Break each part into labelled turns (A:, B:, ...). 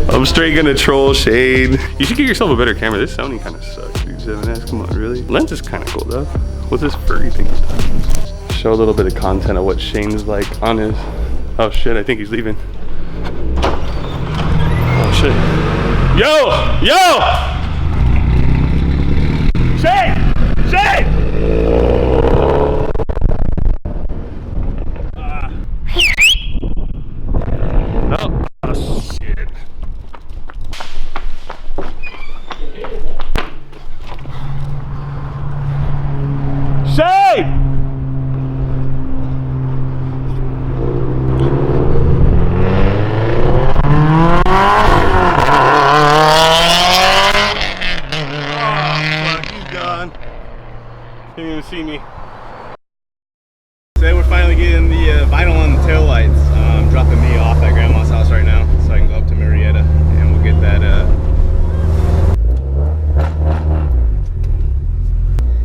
A: I'm straight gonna troll Shane. You should get yourself a better camera. This Sony kind of sucks, dude. 7S, come on, really? Lens is kind of cool though. What's this furry thing? Show a little bit of content of what Shane's like on his. Oh shit, I think he's leaving. Oh shit. Yo! Yo! Shane! Shane! Oh shit. Shane! Didn't even see me.
B: Today we're finally getting the vinyl on the taillights. Dropping me off at Grandma's house right now so I can go up to Murrieta and we'll get that.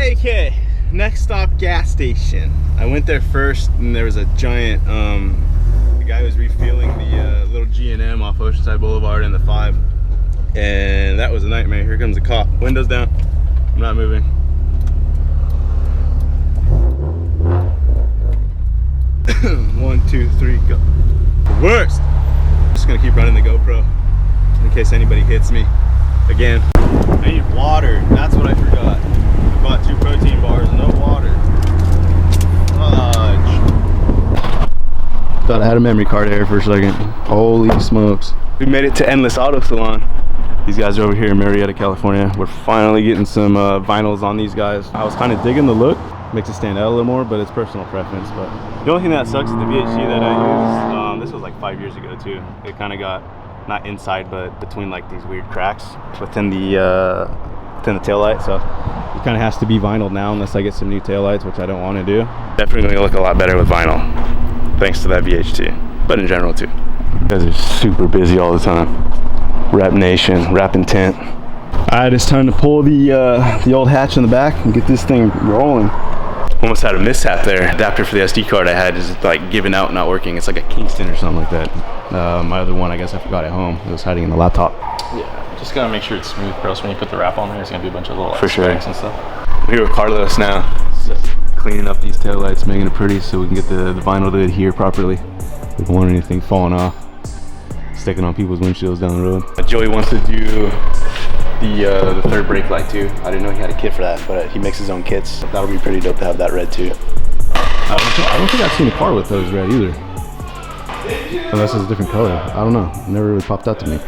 B: AK, next stop gas station. I went there first and there was a giant, the guy was refueling the little G&M off Oceanside Boulevard in the 5. And that was a nightmare. Here comes the cop. Windows down. I'm not moving. 1, 2, 3, go. Worst. I'm just gonna keep running the GoPro in case anybody hits me again. I need water. That's what I forgot. I bought 2 protein bars, no water. Fudge. Thought I had a memory card here for a second. Holy smokes. We made it to Endless Autosalon. These guys are over here in Murrieta, California. We're finally getting some vinyls on these guys. I was kind of digging the look. Makes it stand out a little more, but it's personal preference. But the only thing that sucks is the VHC that I use. This was like 5 years ago too. It kind of got, not inside, but between like these weird cracks within the taillight. So it kind of has to be vinyl now unless I get some new taillights, which I don't want to do. Definitely gonna look a lot better with vinyl, thanks to that VHC, but in general too. You guys are super busy all the time. Rap Nation, Rap Intent. All right, it's time to pull the old hatch in the back and get this thing rolling. Almost had a mishap there. Adapter for the SD card I had is like giving out, not working. It's like a Kingston or something like that. My other one, I guess I forgot at home. It was hiding in the laptop.
C: Yeah, just gotta make sure it's smooth, or else when you put the wrap on there, it's gonna be a bunch of little
A: for sure
C: and stuff.
A: We're here with Carlos now, cleaning up these taillights, making it pretty so we can get the vinyl to adhere properly. We don't want anything falling off, sticking on people's windshields down the road. Joey wants to do the third brake light too. I didn't know he had a kit for that, but he makes his own kits. That'll be pretty dope to have that red too. I don't think I've seen a car with those red either. Unless it's a different color. I don't know. It never really popped out to me.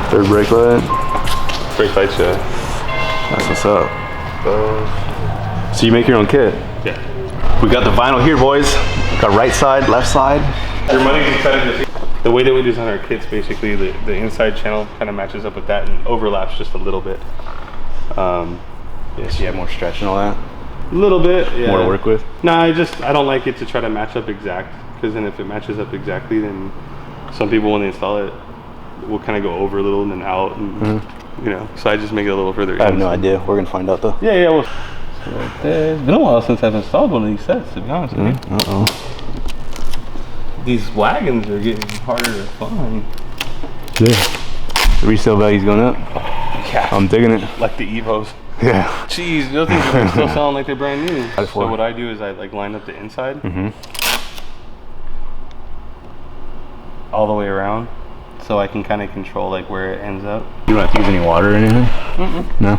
A: Third brake light. Brake light, yeah. That's what's up. So you make your own kit?
C: Yeah.
A: We got the vinyl here, boys. Got right side, left side.
C: Your money inside the way that we design our kits, basically the inside channel kind of matches up with that and overlaps just a little bit.
A: Yeah, so you have more stretch and all that?
C: A little bit, yeah.
A: More to work with?
C: Nah, I don't like it to try to match up exact, because then if it matches up exactly, then some people when they install it will kind of go over a little and then out, and you know, so I just make it a little further in.
A: I have no idea. We're gonna find out though.
C: Yeah, well, it's been a while since I've installed one of these sets, to be honest with you.
A: Uh-oh.
C: These wagons are getting harder to find.
A: Yeah. The resale value's going up.
C: Yeah.
A: I'm digging it.
C: Like the Evos.
A: Yeah.
C: Jeez, those things are still sound like they're brand new. So what I do is I like line up the inside all the way around, so I can kind of control like where it ends up.
A: You don't have to use any water or anything? No.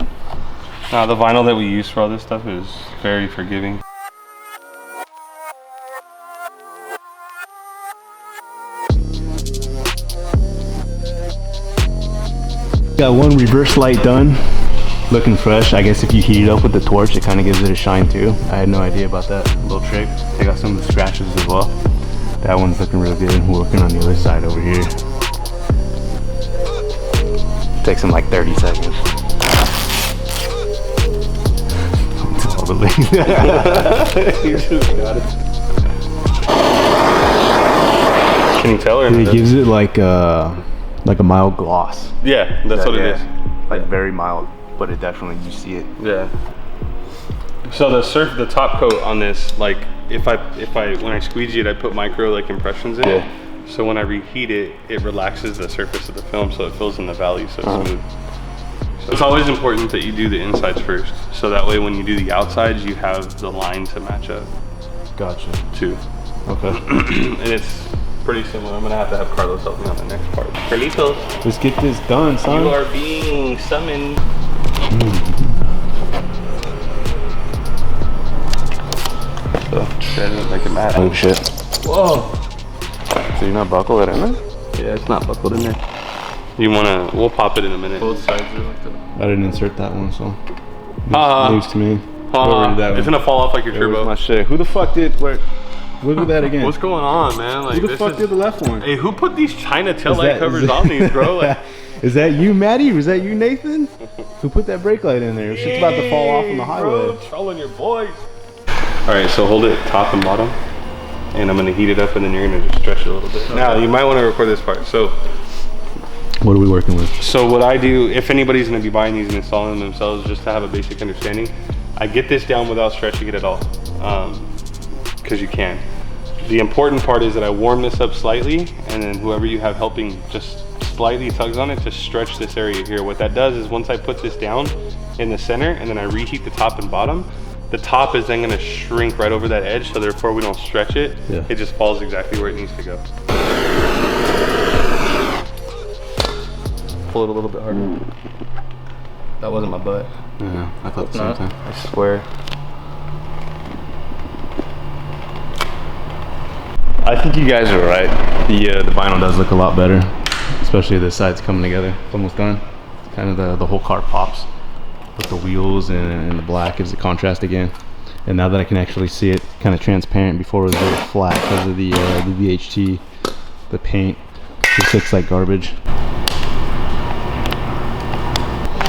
C: No, the vinyl that we use for all this stuff is very forgiving.
A: Got one reverse light done, looking fresh. I guess if you heat it up with the torch, it kind of gives it a shine too. I had no idea about that little trick. Take out some of the scratches as well. That one's looking real good. We're working on the other side over here. Takes them like 30 seconds. That's all the link. You just got it.
C: Can you tell? Or
A: It gives it like a mild gloss.
C: Yeah, that's what it is.
A: Like very mild, but it definitely, you see it.
C: Yeah. So the top coat on this, like if I when I squeegee it, I put micro like impressions in it. So when I reheat it, it relaxes the surface of the film so it fills in the valley so it's smooth. So it's always important that you do the insides first. So that way when you do the outsides, you have the line to match up.
B: Gotcha.
C: Too.
B: Okay.
C: And it's pretty similar. I'm gonna have to have Carlos help me on the next part. Carlitos,
B: Let's get this done, son.
C: you are being summoned. So, try to make it matte.
B: Oh shit.
C: Whoa.
B: So you're not buckle it in there?
C: Yeah, it's not buckled in there. You wanna, we'll pop it in a minute. Both sides are like that.
B: I didn't insert that one, so. News to me.
C: It's gonna fall off like your turbo.
B: My shit. Who the fuck did, look at that again.
C: What's going on, man? Like,
B: Who the fuck did the left one?
C: Hey, who put these China taillight covers on these, bro? Like,
B: is that you, Maddie? Was that you, Nathan? Who put that brake light in there? Shit's about to fall off on the highway.
C: Bro, trolling your boys. All right, so hold it top and bottom, and I'm gonna heat it up, and then you're gonna just stretch it a little bit. Okay. Now, you might want to record this part. So,
B: what are we working with?
C: So what I do, if anybody's gonna be buying these and installing them themselves, just to have a basic understanding, I get this down without stretching it at all, because you can. The important part is that I warm this up slightly, and then whoever you have helping just slightly tugs on it to stretch this area here. What that does is once I put this down in the center and then I reheat the top and bottom, the top is then gonna shrink right over that edge, so therefore we don't stretch it.
B: Yeah.
C: It just falls exactly where it needs to go. Pull it a little bit harder. That wasn't my butt.
B: Yeah, I thought the same thing.
C: I swear.
B: I think you guys are right. The vinyl does look a lot better, especially the sides coming together. It's almost done. It's kind of the whole car pops with the wheels and the black gives the contrast again. And now that I can actually see it kind of transparent, before it was a little flat because of the VHT, the paint just looks like garbage.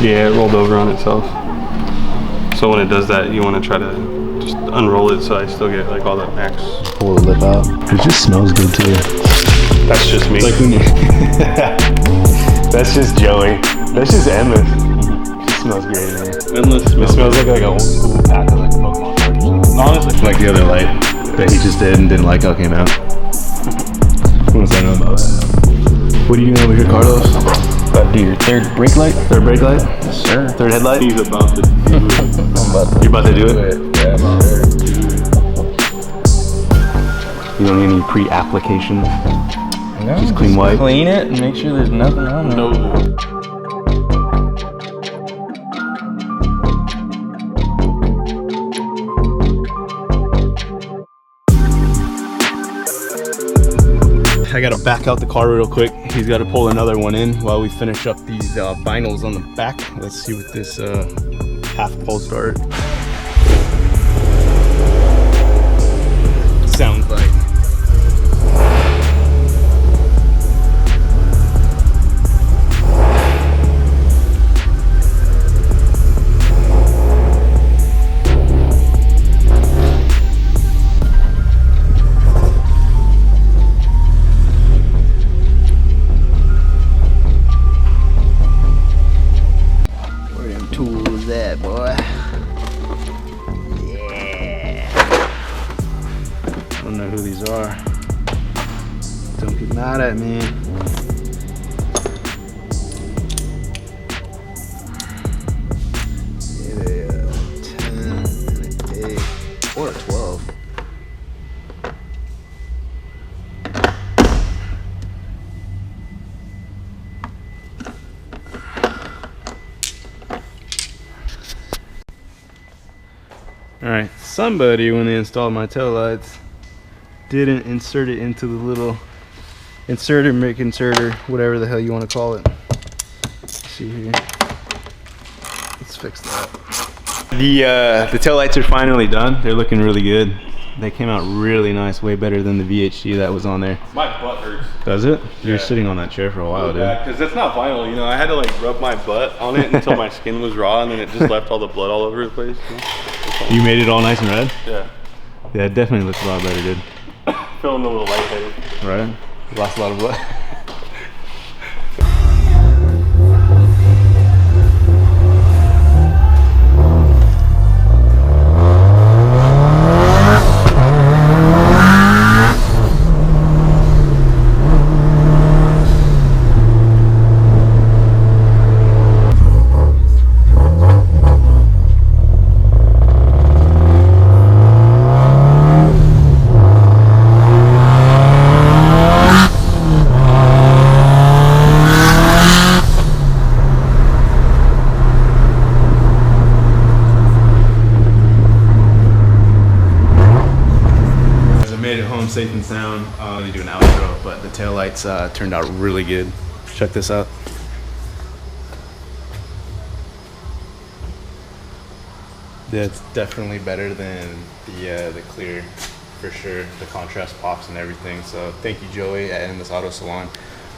C: Yeah, it rolled over on itself. So when it does that, you want to try to just unroll it so I still get like all that max.
B: Pull the lip out. It just smells good too.
C: That's just me.
B: Like when you that's just Joey. That's just endless. It smells great in here.
C: Endless
B: It smells like an old school pack of like Pokemon cards or something.
C: Honestly,
B: Like the other light that he just did and didn't like how it came out. What was I know about that? What are you doing over here, Carlos?
D: About to do your third brake light?
B: Third brake light?
D: Yes, sir.
B: Third headlight?
C: he's about to do it.
B: You're about to do it?
D: Yeah, I'm sure.
B: You don't need any pre-application?
D: No,
B: Just clean white?
D: Clean it and make sure there's nothing on it.
C: No.
B: I gotta back out the car real quick. He's gotta pull another one in while we finish up these vinyls on the back. Let's see what this half pole start sounds like.
D: Tools that, boy. Yeah.
B: I don't know who these are. Don't get mad at me. Get a 10 and an 8 or a 12. Alright, somebody, when they installed my taillights, didn't insert it into the little inserter, inserter, whatever the hell you want to call it. Let's see here. Let's fix that. The taillights are finally done. They're looking really good. They came out really nice, way better than the VHT that was on there.
C: My butt hurts.
B: Does it? You were
C: Yeah.
B: sitting on that chair for a while, dude.
C: Yeah, because that's not vinyl. You know, I had to like rub my butt on it until my skin was raw, and then it just left all the blood all over the place. You know?
B: You made it all nice and red?
C: Yeah.
B: Yeah, it definitely looks a lot better, dude.
C: Feeling a little lightheaded.
B: Right? Lost a lot of blood. safe and sound. They do an outro, but the taillights turned out really good. Check this out. Yeah, it's definitely better than the clear, for sure. The contrast pops and everything. So thank you, Joey, at Endless Auto Salon.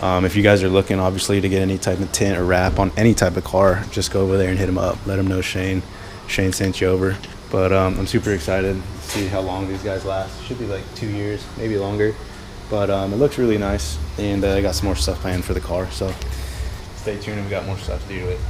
B: If you guys are looking, obviously, to get any type of tint or wrap on any type of car, just go over there and hit him up. Let him know Shane sent you over. But I'm super excited to see how long these guys last. Should be like 2 years, maybe longer. But it looks really nice, and I got some more stuff planned for the car. So stay tuned, and we got more stuff to do with.